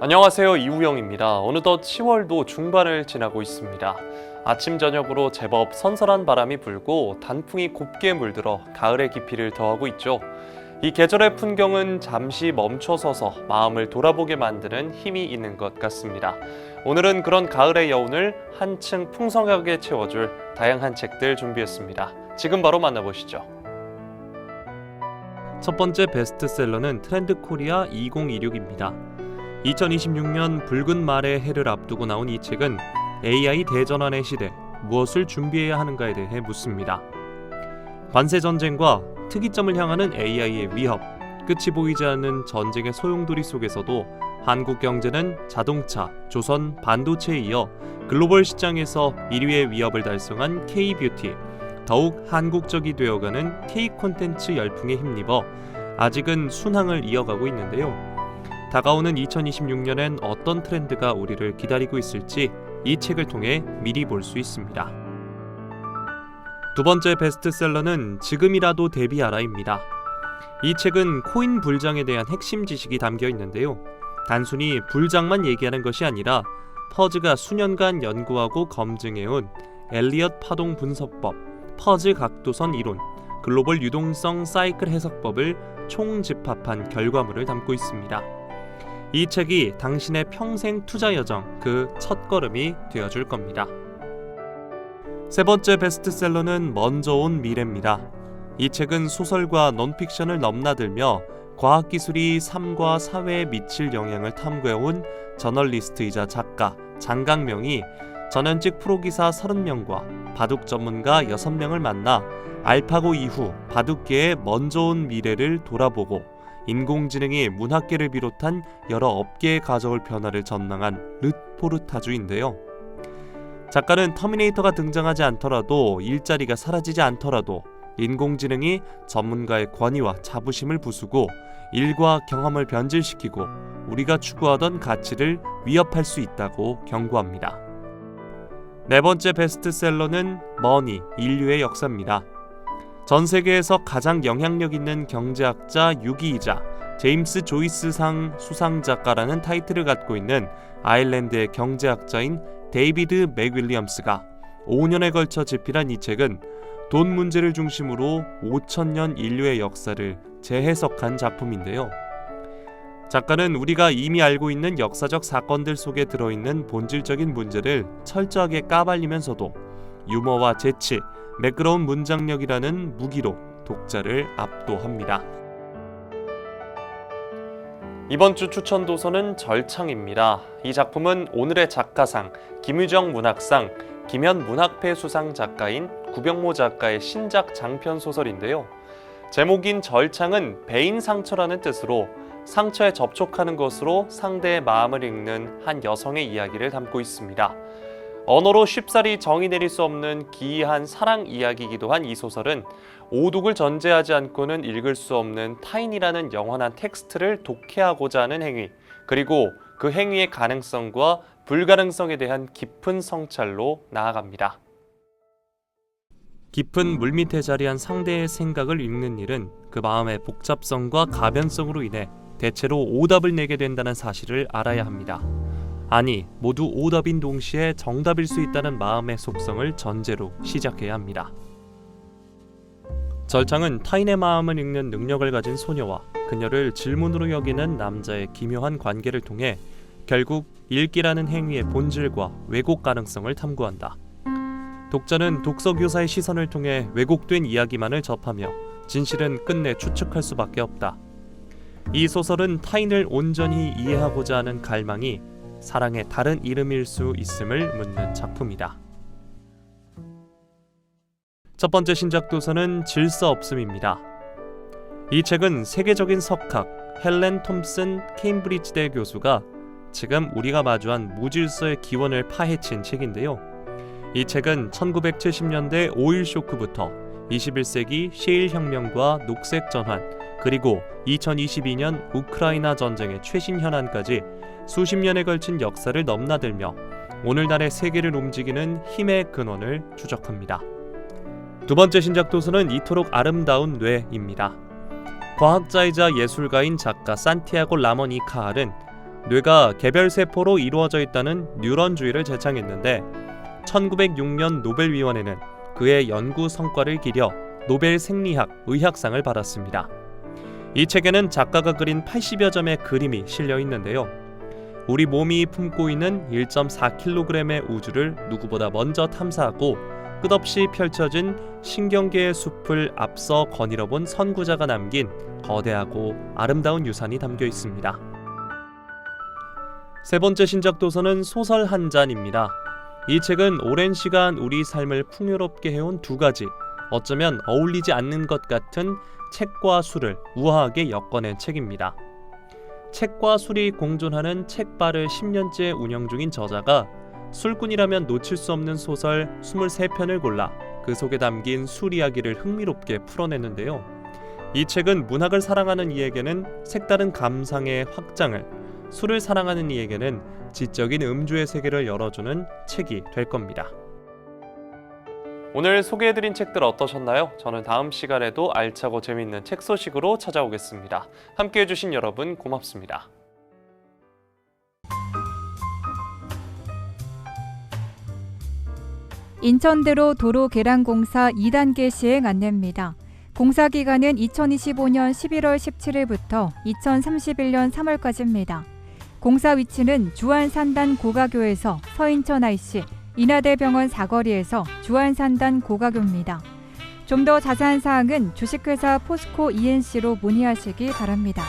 안녕하세요, 이우영입니다. 어느덧 10월도 중반을 지나고 있습니다. 아침 저녁으로 제법 선선한 바람이 불고 단풍이 곱게 물들어 가을의 깊이를 더하고 있죠. 이 계절의 풍경은 잠시 멈춰서서 마음을 돌아보게 만드는 힘이 있는 것 같습니다. 오늘은 그런 가을의 여운을 한층 풍성하게 채워줄 다양한 책들 준비했습니다. 지금 바로 만나보시죠. 첫 번째 베스트셀러는 트렌드코리아 2026입니다. 2026년 붉은 말의 해를 앞두고 나온 이 책은 AI 대전환의 시대, 무엇을 준비해야 하는가에 대해 묻습니다. 관세 전쟁과 특이점을 향하는 AI의 위협, 끝이 보이지 않는 전쟁의 소용돌이 속에서도 한국 경제는 자동차, 조선, 반도체에 이어 글로벌 시장에서 1위의 위협을 달성한 K-뷰티, 더욱 한국적이 되어가는 K-콘텐츠 열풍에 힘입어 아직은 순항을 이어가고 있는데요. 다가오는 2026년엔 어떤 트렌드가 우리를 기다리고 있을지 이 책을 통해 미리 볼 수 있습니다. 두 번째 베스트셀러는 지금이라도 대비하라입니다. 이 책은 코인 불장에 대한 핵심 지식이 담겨 있는데요. 단순히 불장만 얘기하는 것이 아니라 퍼즈가 수년간 연구하고 검증해온 엘리엇 파동 분석법, 퍼즈 각도선 이론, 글로벌 유동성 사이클 해석법을 총집합한 결과물을 담고 있습니다. 이 책이 당신의 평생 투자 여정 그 첫걸음이 되어줄 겁니다. 세 번째 베스트셀러는 먼저 온 미래입니다. 이 책은 소설과 논픽션을 넘나들며 과학기술이 삶과 사회에 미칠 영향을 탐구해온 저널리스트이자 작가 장강명이 전현직 프로기사 30명과 바둑 전문가 6명을 만나 알파고 이후 바둑계의 먼저 온 미래를 돌아보고 인공지능이 문학계를 비롯한 여러 업계에 가져올 변화를 전망한 르포르타주인데요. 작가는 터미네이터가 등장하지 않더라도 일자리가 사라지지 않더라도 인공지능이 전문가의 권위와 자부심을 부수고 일과 경험을 변질시키고 우리가 추구하던 가치를 위협할 수 있다고 경고합니다. 네 번째 베스트셀러는 머니, 인류의 역사입니다. 전 세계에서 가장 영향력 있는 경제학자 6위이자 제임스 조이스상 수상작가라는 타이틀을 갖고 있는 아일랜드의 경제학자인 데이비드 맥윌리엄스가 5년에 걸쳐 집필한 이 책은 돈 문제를 중심으로 5,000년 인류의 역사를 재해석한 작품인데요. 작가는 우리가 이미 알고 있는 역사적 사건들 속에 들어있는 본질적인 문제를 철저하게 까발리면서도 유머와 재치, 매끄러운 문장력이라는 무기로 독자를 압도합니다. 이번 주 추천 도서는 절창입니다. 이 작품은 오늘의 작가상, 김유정 문학상, 김현 문학패 수상 작가인 구병모 작가의 신작 장편 소설인데요. 제목인 절창은 배인 상처라는 뜻으로 상처에 접촉하는 것으로 상대의 마음을 읽는 한 여성의 이야기를 담고 있습니다. 언어로 쉽사리 정의 내릴 수 없는 기이한 사랑 이야기이기도 한 이 소설은 오독을 전제하지 않고는 읽을 수 없는 타인이라는 영원한 텍스트를 독해하고자 하는 행위, 그리고 그 행위의 가능성과 불가능성에 대한 깊은 성찰로 나아갑니다. 깊은 물밑에 자리한 상대의 생각을 읽는 일은 그 마음의 복잡성과 가변성으로 인해 대체로 오답을 내게 된다는 사실을 알아야 합니다. 아니, 모두 오답인 동시에 정답일 수 있다는 마음의 속성을 전제로 시작해야 합니다. 절창은 타인의 마음을 읽는 능력을 가진 소녀와 그녀를 질문으로 여기는 남자의 기묘한 관계를 통해 결국 읽기라는 행위의 본질과 왜곡 가능성을 탐구한다. 독자는 독서교사의 시선을 통해 왜곡된 이야기만을 접하며 진실은 끝내 추측할 수밖에 없다. 이 소설은 타인을 온전히 이해하고자 하는 갈망이 사랑의 다른 이름일 수 있음을 묻는 작품이다. 첫 번째 신작 도서는 질서 없음입니다. 이 책은 세계적인 석학 헬렌 톰슨 케임브리지대 교수가 지금 우리가 마주한 무질서의 기원을 파헤친 책인데요. 이 책은 1970년대 오일 쇼크부터 21세기 셰일 혁명과 녹색 전환, 그리고 2022년 우크라이나 전쟁의 최신 현안까지 수십 년에 걸친 역사를 넘나들며 오늘날의 세계를 움직이는 힘의 근원을 추적합니다. 두 번째 신작 도서는 이토록 아름다운 뇌입니다. 과학자이자 예술가인 작가 산티아고 라몬 이 카알은 뇌가 개별세포로 이루어져 있다는 뉴런주의를 제창했는데 1906년 노벨위원회는 그의 연구 성과를 기려 노벨 생리학, 의학상을 받았습니다. 이 책에는 작가가 그린 80여 점의 그림이 실려 있는데요. 우리 몸이 품고 있는 1.4kg의 우주를 누구보다 먼저 탐사하고 끝없이 펼쳐진 신경계의 숲을 앞서 거닐어본 선구자가 남긴 거대하고 아름다운 유산이 담겨 있습니다. 세 번째 신작 도서는 소설 한 잔입니다. 이 책은 오랜 시간 우리 삶을 풍요롭게 해온 두 가지, 어쩌면 어울리지 않는 것 같은 책과 술을 우아하게 엮어낸 책입니다. 책과 술이 공존하는 책바를 10년째 운영 중인 저자가 술꾼이라면 놓칠 수 없는 소설 23편을 골라 그 속에 담긴 술 이야기를 흥미롭게 풀어냈는데요. 이 책은 문학을 사랑하는 이에게는 색다른 감상의 확장을, 술을 사랑하는 이에게는 지적인 음주의 세계를 열어주는 책이 될 겁니다. 오늘 소개해드린 책들 어떠셨나요? 저는 다음 시간에도 알차고 재미있는 책 소식으로 찾아오겠습니다. 함께해 주신 여러분 고맙습니다. 인천대로 도로 개량 공사 2단계 시행 안내입니다. 공사 기간은 2025년 11월 17일부터 2031년 3월까지입니다. 공사 위치는 주안산단 고가교에서 서인천 IC, 인하대병원 사거리에서 주안산단 고가교입니다. 좀 더 자세한 사항은 주식회사 포스코 ENC로 문의하시기 바랍니다.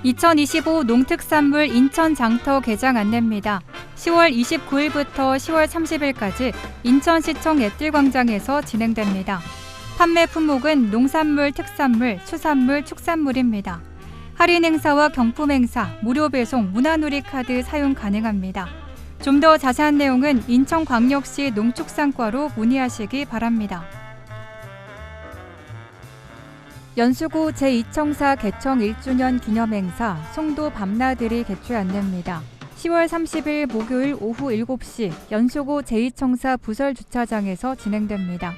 2025 농특산물 인천 장터 개장 안내입니다. 10월 29일부터 10월 30일까지 인천시청 애뜰광장에서 진행됩니다. 판매 품목은 농산물, 특산물, 수산물, 축산물입니다. 할인 행사와 경품 행사, 무료 배송, 문화놀이 카드 사용 가능합니다. 좀 더 자세한 내용은 인천광역시 농축산과로 문의하시기 바랍니다. 연수구 제2청사 개청 1주년 기념행사 송도 밤나들이 개최 안내입니다. 10월 30일 목요일 오후 7시 연수구 제2청사 부설주차장에서 진행됩니다.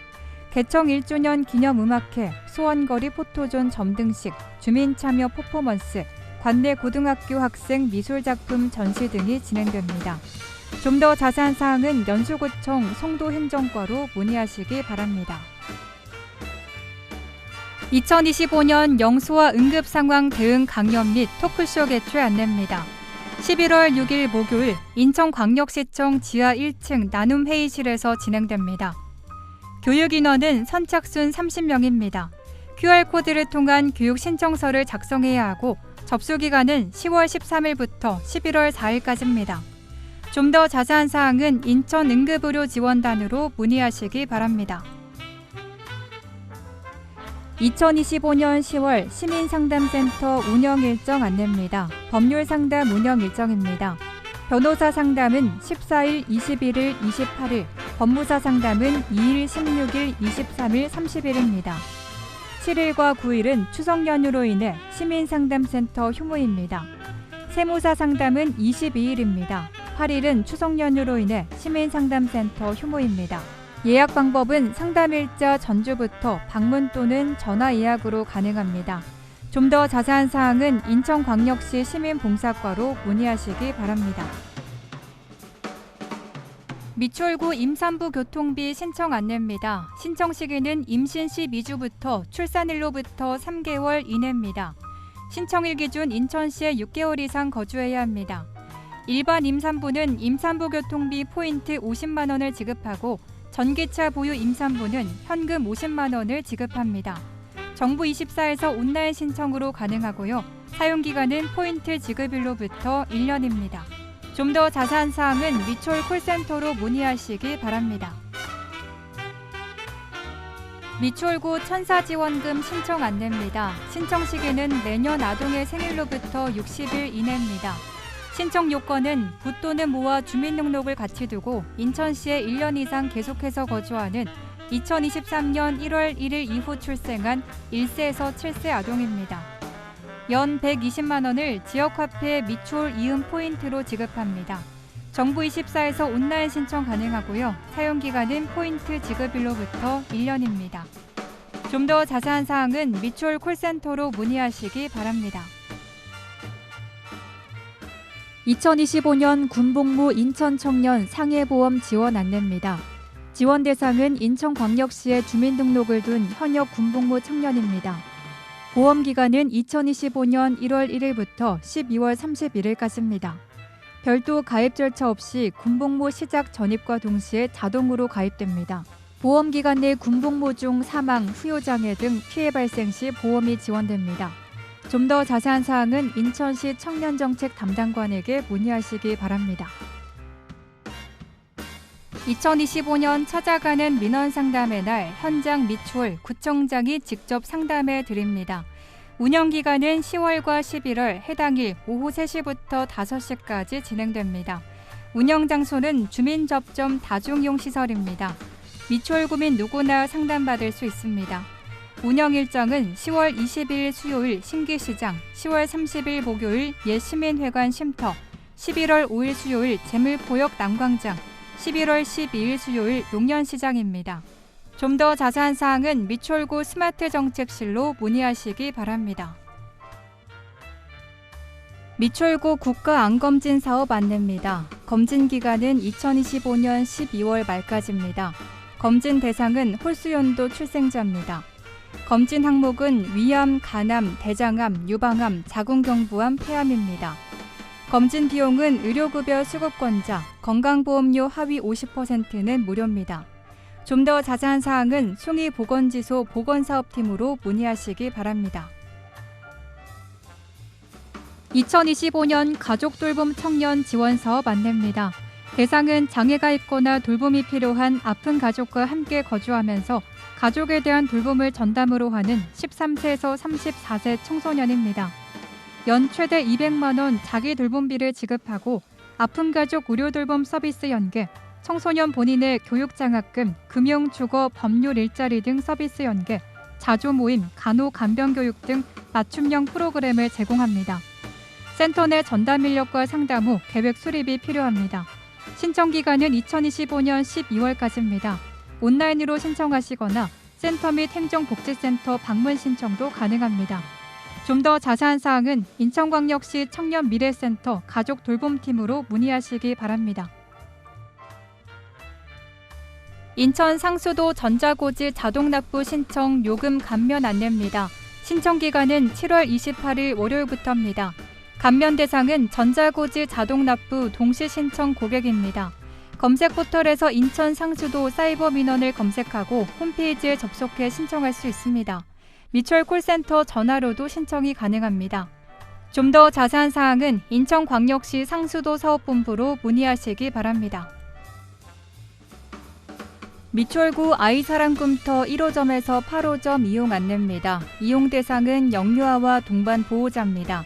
개청 1주년 기념음악회, 소원거리 포토존 점등식, 주민참여 퍼포먼스, 관내 고등학교 학생 미술작품 전시 등이 진행됩니다. 좀 더 자세한 사항은 연수구청 송도행정과로 문의하시기 바랍니다. 2025년 영수와 응급상황 대응 강연 및 토크쇼 개최 안내입니다. 11월 6일 목요일 인천광역시청 지하 1층 나눔회의실에서 진행됩니다. 교육인원은 선착순 30명입니다. QR코드를 통한 교육 신청서를 작성해야 하고 접수기간은 10월 13일부터 11월 4일까지입니다. 좀 더 자세한 사항은 인천응급의료지원단으로 문의하시기 바랍니다. 2025년 10월 시민상담센터 운영 일정 안내입니다. 법률상담 운영 일정입니다. 변호사 상담은 14일, 21일, 28일, 법무사 상담은 2일, 16일, 23일, 30일입니다. 7일과 9일은 추석 연휴로 인해 시민상담센터 휴무입니다. 세무사 상담은 22일입니다. 8일은 추석 연휴로 인해 시민상담센터 휴무입니다. 예약 방법은 상담일자 전주부터 방문 또는 전화 예약으로 가능합니다. 좀 더 자세한 사항은 인천광역시 시민봉사과로 문의하시기 바랍니다. 미추홀구 임산부 교통비 신청 안내입니다. 신청 시기는 임신 시 2주부터 출산일로부터 3개월 이내입니다. 신청일 기준 인천시에 6개월 이상 거주해야 합니다. 일반 임산부는 임산부 교통비 포인트 50만 원을 지급하고 전기차 보유 임산부는 현금 50만 원을 지급합니다. 정부 24에서 온라인 신청으로 가능하고요. 사용기간은 포인트 지급일로부터 1년입니다. 좀 더 자세한 사항은 미추홀 콜센터로 문의하시기 바랍니다. 미추홀구 천사지원금 신청 안내입니다. 신청 시기는 내년 아동의 생일로부터 60일 이내입니다. 신청 요건은 부 또는 모와 주민등록을 같이 두고 인천시에 1년 이상 계속해서 거주하는 2023년 1월 1일 이후 출생한 1세에서 7세 아동입니다. 연 120만 원을 지역화폐 미추홀 이음 포인트로 지급합니다. 정부24에서 온라인 신청 가능하고요. 사용기간은 포인트 지급일로부터 1년입니다. 좀 더 자세한 사항은 미추홀 콜센터로 문의하시기 바랍니다. 2025년 군복무 인천청년 상해보험 지원 안내입니다. 지원 대상은 인천광역시에 주민등록을 둔 현역 군복무 청년입니다. 보험기간은 2025년 1월 1일부터 12월 31일까지입니다. 별도 가입 절차 없이 군복무 시작 전입과 동시에 자동으로 가입됩니다. 보험기간 내 군복무 중 사망, 후유장애 등 피해 발생 시 보험이 지원됩니다. 좀 더 자세한 사항은 인천시 청년정책 담당관에게 문의하시기 바랍니다. 2025년 찾아가는 민원상담의 날 현장 미추홀 구청장이 직접 상담해 드립니다. 운영기간은 10월과 11월 해당일 오후 3시부터 5시까지 진행됩니다. 운영장소는 주민접점 다중이용시설입니다. 미추홀 구민 누구나 상담받을 수 있습니다. 운영 일정은 10월 20일 수요일 신기시장, 10월 30일 목요일 옛시민회관 쉼터, 11월 5일 수요일 재물포역 남광장, 11월 12일 수요일 용년시장입니다. 좀 더 자세한 사항은 미추홀구 스마트 정책실로 문의하시기 바랍니다. 미추홀구 국가암검진 사업 안내입니다. 검진 기간은 2025년 12월 말까지입니다. 검진 대상은 홀수연도 출생자입니다. 검진 항목은 위암, 간암, 대장암, 유방암, 자궁경부암, 폐암입니다. 검진 비용은 의료급여 수급권자, 건강보험료 하위 50%는 무료입니다. 좀 더 자세한 사항은 숭이보건지소 보건사업팀으로 문의하시기 바랍니다. 2025년 가족돌봄 청년 지원사업 안내입니다. 대상은 장애가 있거나 돌봄이 필요한 아픈 가족과 함께 거주하면서 가족에 대한 돌봄을 전담으로 하는 13세에서 34세 청소년입니다. 연 최대 200만 원 자기 돌봄비를 지급하고 아픈 가족 의료 돌봄 서비스 연계, 청소년 본인의 교육장학금, 금융, 주거, 법률 일자리 등 서비스 연계, 자조 모임, 간호, 간병교육 등 맞춤형 프로그램을 제공합니다. 센터 내 전담 인력과 상담 후 계획 수립이 필요합니다. 신청 기간은 2025년 12월까지입니다. 온라인으로 신청하시거나 센터 및 행정복지센터 방문 신청도 가능합니다. 좀 더 자세한 사항은 인천광역시 청년미래센터 가족돌봄팀으로 문의하시기 바랍니다. 인천 상수도 전자고지 자동납부 신청 요금 감면 안내입니다. 신청 기간은 7월 28일 월요일부터입니다. 감면 대상은 전자고지 자동납부 동시신청 고객입니다. 검색 포털에서 인천 상수도 사이버 민원을 검색하고 홈페이지에 접속해 신청할 수 있습니다. 미추홀 콜센터 전화로도 신청이 가능합니다. 좀 더 자세한 사항은 인천광역시 상수도 사업본부로 문의하시기 바랍니다. 미추홀구 아이사랑꿈터 1호점에서 8호점 이용 안내입니다. 이용 대상은 영유아와 동반 보호자입니다.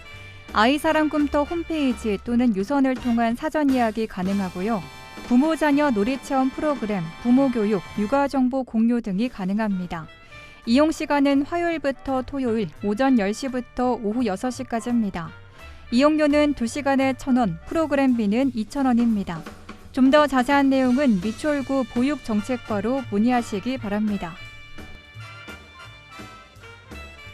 아이사랑꿈터 홈페이지 또는 유선을 통한 사전 예약이 가능하고요. 부모 자녀 놀이체험 프로그램, 부모교육, 육아정보 공유 등이 가능합니다. 이용 시간은 화요일부터 토요일 오전 10시부터 오후 6시까지입니다. 이용료는 2시간에 1,000원, 프로그램비는 2,000원입니다. 좀 더 자세한 내용은 미추홀구 보육정책과로 문의하시기 바랍니다.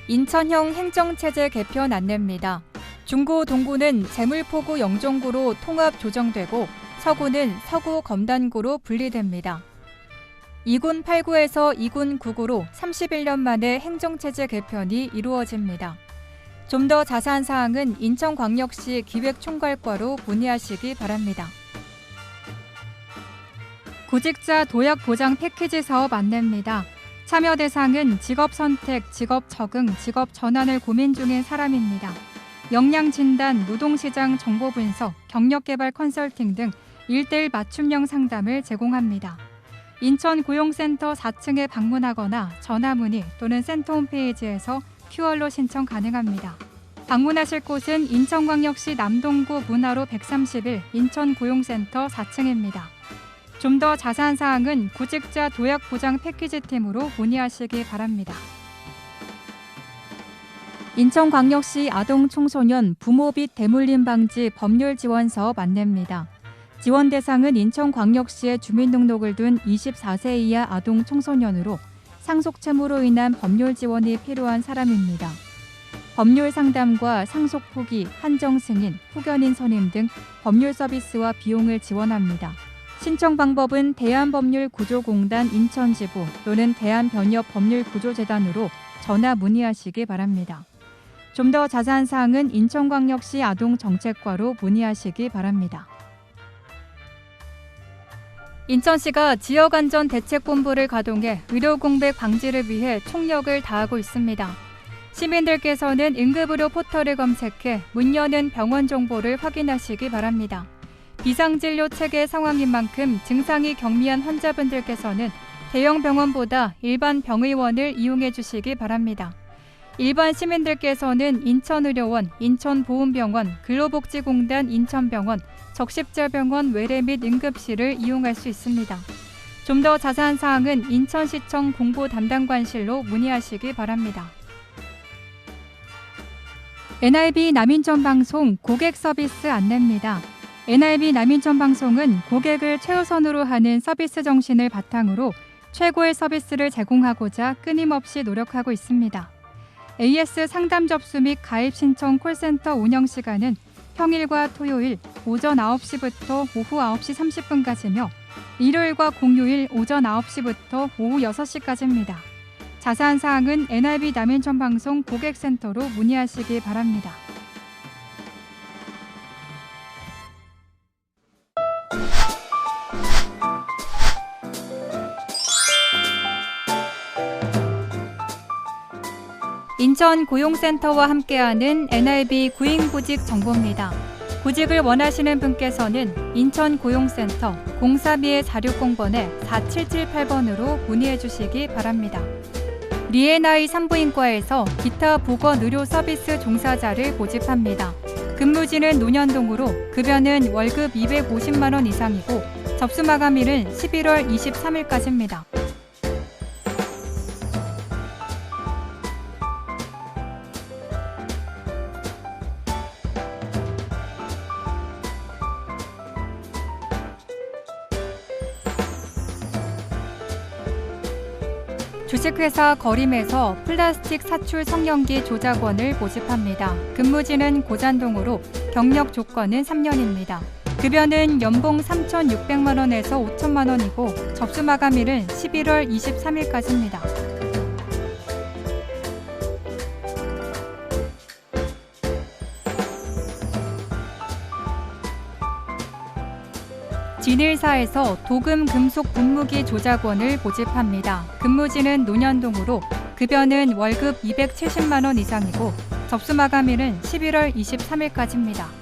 인천형 행정체제 개편 안내입니다. 중구, 동구는 재물포구 영종구로 통합 조정되고 서구는 서구 검단구로 분리됩니다. 2군 8구에서 2군 9구로 31년 만에 행정체제 개편이 이루어집니다. 좀 더 자세한 사항은 인천광역시 기획총괄과로 문의하시기 바랍니다. 구직자 도약 보장 패키지 사업 안내입니다. 참여 대상은 직업 선택, 직업 적응, 직업 전환을 고민 중인 사람입니다. 역량 진단, 노동시장 정보 분석, 경력 개발 컨설팅 등 1:1 맞춤형 상담을 제공합니다. 인천 고용센터 4층에 방문하거나 전화 문의 또는 센터 홈페이지에서 QR로 신청 가능합니다. 방문하실 곳은 인천광역시 남동구 문화로 131 인천고용센터 4층입니다. 좀 더 자세한 사항은 구직자 도약 보장 패키지 팀으로 문의하시기 바랍니다. 인천광역시 아동청소년 부모 빚 대물림 방지 법률 지원 사업 안내입니다. 지원 대상은 인천광역시에 주민등록을 둔 24세 이하 아동 청소년으로 상속 채무로 인한 법률 지원이 필요한 사람입니다. 법률 상담과 상속 포기, 한정 승인, 후견인 선임 등 법률 서비스와 비용을 지원합니다. 신청 방법은 대한법률구조공단 인천지부 또는 대한변협법률구조재단으로 전화 문의하시기 바랍니다. 좀 더 자세한 사항은 인천광역시 아동정책과로 문의하시기 바랍니다. 인천시가 지역안전대책본부를 가동해 의료공백 방지를 위해 총력을 다하고 있습니다. 시민들께서는 응급의료 포털을 검색해 문 여는 병원 정보를 확인하시기 바랍니다. 비상진료 체계 상황인 만큼 증상이 경미한 환자분들께서는 대형 병원보다 일반 병의원을 이용해 주시기 바랍니다. 일반 시민들께서는 인천의료원, 인천보훈병원, 근로복지공단 인천병원, 적십자병원 외래 및 응급실을 이용할 수 있습니다. 좀 더 자세한 사항은 인천시청 공보담당관실로 문의하시기 바랍니다. NRB 남인천방송 고객 서비스 안내입니다. NRB 남인천방송은 고객을 최우선으로 하는 서비스 정신을 바탕으로 최고의 서비스를 제공하고자 끊임없이 노력하고 있습니다. AS 상담 접수 및 가입 신청 콜센터 운영 시간은 평일과 토요일 오전 9시부터 오후 9시 30분까지며 일요일과 공휴일 오전 9시부터 오후 6시까지입니다. 자세한 사항은 NRB 남인천방송 고객센터로 문의하시기 바랍니다. 인천 고용센터와 함께하는 NRB 구인구직 정보입니다. 구직을 원하시는 분께서는 인천 고용센터 032-4600번에 4778번으로 문의해 주시기 바랍니다. 리에나이 산부인과에서 기타 보건 의료 서비스 종사자를 모집합니다. 근무지는 논현동으로 급여는 월급 250만 원 이상이고 접수 마감일은 11월 23일까지입니다. 주식회사 거림에서 플라스틱 사출 성형기 조작원을 모집합니다. 근무지는 고잔동으로 경력 조건은 3년입니다. 급여는 연봉 3,600만 원에서 5천만 원이고 접수 마감일은 11월 23일까지입니다. 진일사에서 도금 금속 분무기 조작원을 모집합니다. 근무지는 논현동으로 급여는 월급 270만 원 이상이고 접수 마감일은 11월 23일까지입니다.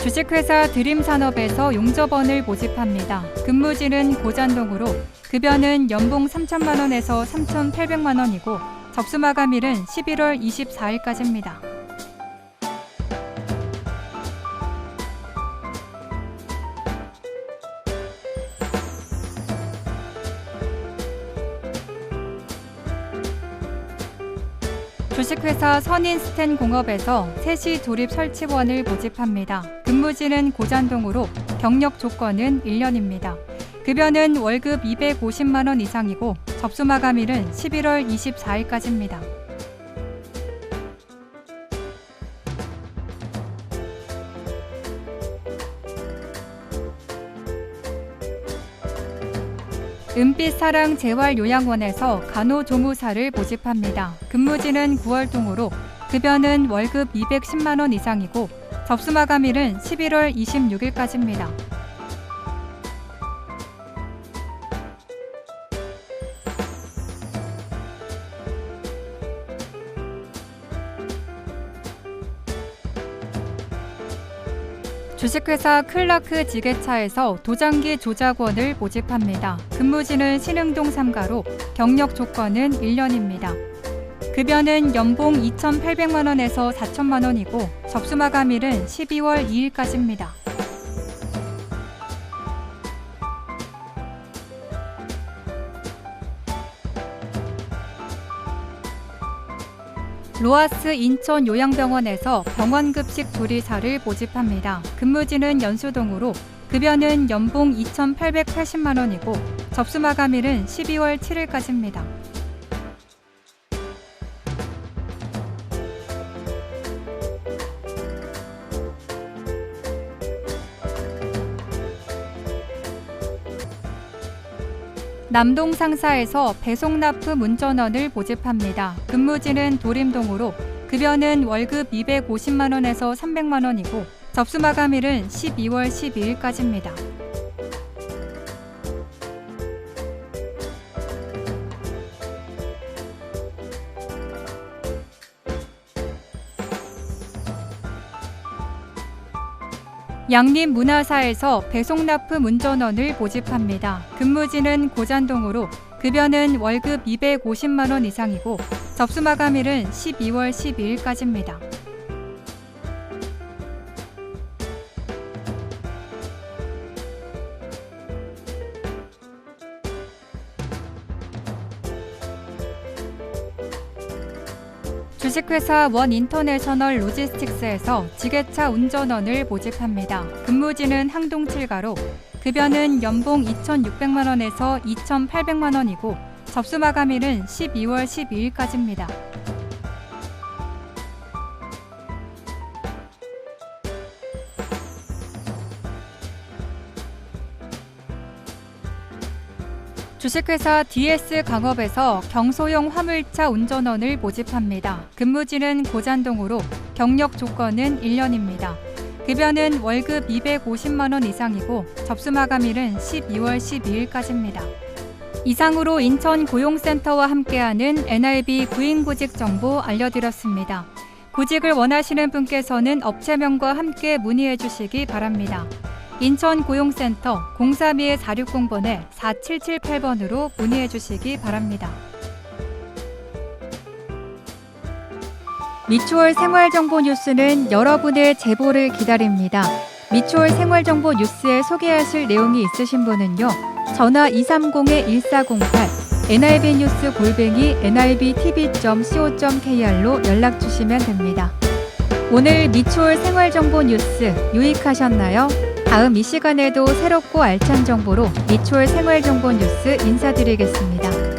주식회사 드림산업에서 용접원을 모집합니다. 근무지는 고잔동으로 급여는 연봉 3천만 원에서 3,800만 원이고 접수 마감일은 11월 24일까지입니다. 주식회사 선인스텐공업에서 세시 조립 설치원을 모집합니다. 근무지는 고잔동으로 경력 조건은 1년입니다. 급여는 월급 250만 원 이상이고 접수 마감일은 11월 24일까지입니다. 은빛사랑 재활요양원에서 간호조무사를 모집합니다. 근무지는 9월동으로 급여는 월급 210만 원 이상이고 접수 마감일은 11월 26일까지입니다. 주식회사 클라크 지게차에서 도장기 조작원을 모집합니다. 근무지는 신흥동 3가로 경력 조건은 1년입니다. 급여는 연봉 2,800만 원에서 4천만 원이고 접수 마감일은 12월 2일까지입니다. 로아스 인천 요양병원에서 병원급식 조리사를 모집합니다. 근무지는 연수동으로 급여는 연봉 2,880만 원이고 접수 마감일은 12월 7일까지입니다. 남동 상사에서 배송납품 운전원을 모집합니다. 근무지는 도림동으로 급여는 월급 250만 원에서 300만 원이고 접수 마감일은 12월 12일까지입니다. 양림문화사에서 배송납품 운전원을 모집합니다. 근무지는 고잔동으로 급여는 월급 250만 원 이상이고 접수 마감일은 12월 12일까지입니다. 주식회사 원인터내셔널 로지스틱스에서 지게차 운전원을 모집합니다. 근무지는 항동 7가로 급여는 연봉 2,600만 원에서 2,800만 원이고 접수 마감일은 12월 12일까지입니다. 주식회사 DS-강업에서 경소형 화물차 운전원을 모집합니다. 근무지는 고잔동으로 경력 조건은 1년입니다. 급여는 월급 250만 원 이상이고 접수 마감일은 12월 12일까지입니다. 이상으로 인천 고용센터와 함께하는 NIB 구인구직 정보 알려드렸습니다. 구직을 원하시는 분께서는 업체명과 함께 문의해 주시기 바랍니다. 인천고용센터 032-460번에 4778번으로 문의해 주시기 바랍니다. 미추홀 생활정보 뉴스는 여러분의 제보를 기다립니다. 미추홀 생활정보 뉴스에 소개하실 내용이 있으신 분은요. 전화 230-1408 nibnews@nibtv.co.kr로 연락 주시면 됩니다. 오늘 미추홀 생활정보 뉴스 유익하셨나요? 다음 이 시간에도 새롭고 알찬 정보로 미추홀 생활정보 뉴스 인사드리겠습니다.